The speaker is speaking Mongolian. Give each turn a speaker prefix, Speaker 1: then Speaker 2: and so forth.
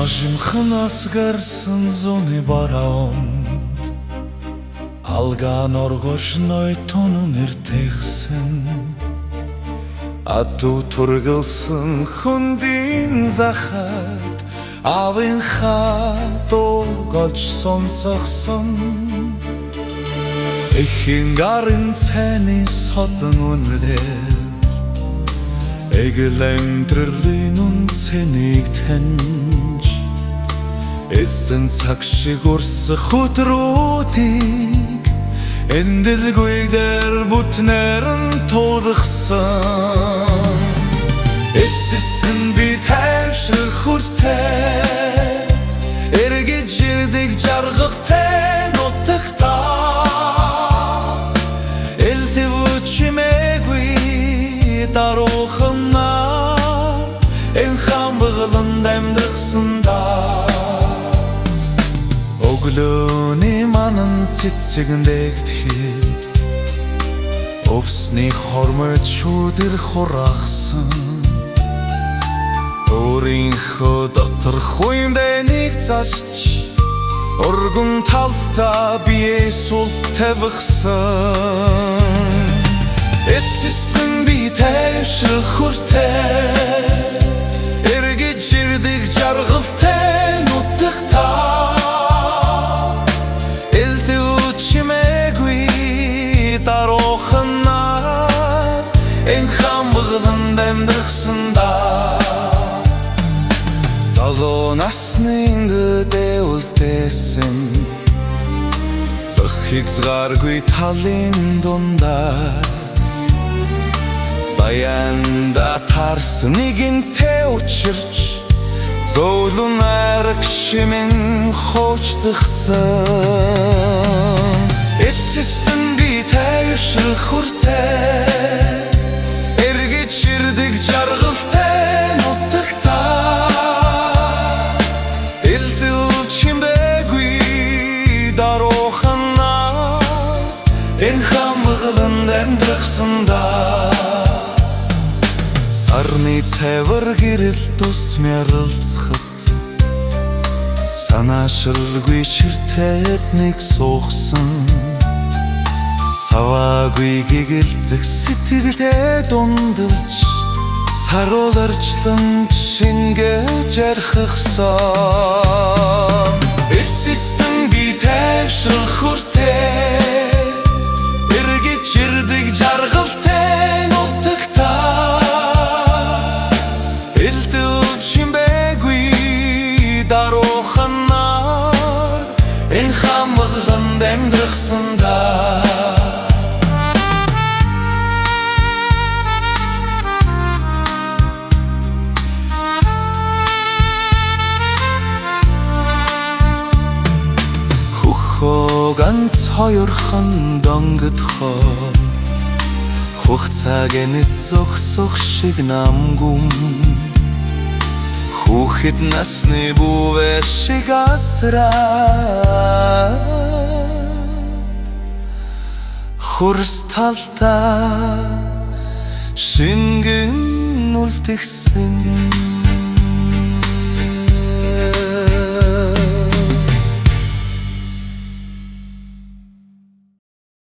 Speaker 1: Ажимхнаас гарсан зуны бараунд алгаан оргож нойтон нэртэгсэн Ату тургалсан хүндийн захад авын хатогож сонсохсон Эхийн гарын цайны содон үнрээр Эгэлэмдрлийн үнцэнийг таньж Эсэн цаг шиг урсах өдрүүдийг Эндэлгүйгээр бүтнээр нь тулгсан Эцэстэн би тайвшрах хүртэл Эргэж ирдэг жаргахтай нутагтаа Элтэв чимээгүй даруухнаа Энэ хамбагланд амьдрахсандаа Өглөөний манан цэцэгэн дэгдэхэд Өвсний хормойд шүүдэр хурахсан Өөрийнхөө дотор хуймдэнийг засч Өргөн талта бие сул тавихсан Эцэстэн би тайвшрах хүртэл Эргэж ирдэг жаргалтай нутагтаа Элтэв чимээгүй даруухнаа Энэ хамбагланд амьдрахсандаа Залуу насны дэвэлтэсэн Зохигсгаргүй талын дундаас Заяанда тарсан нэгэнтэй учирч Зөөлөн арга шимэн хоочдохсан Эцэстэн би тайвшрах хүртэл Эргэж ирдэг жаргалтай нутагтаа Элтэв чимээгүй даруухнаа Энэ хамбагланд амьдрахсандаа Сарны цайвар гэрэл тус мяралцахад Санаашралгүй ширтээд нэг суухсан Саваагүй гэгэлцэх сэтгэлдээ дундалж Сарууларчлан шингэж архихсан Эцэстэн би тайвшрах хүртэл Эргэж ирдэг жаргалтай нутагтаа Элтэв чимээгүй даруухнаа Энэ хамбагланд амьдрахсандаа Ганц хоёрхан донгодхоо Хугацааг нэт зогсох шиг намгүм Хүүхэд насны бүүвэр шиг асраад Хурс талдаа шингэн үлдгэсэн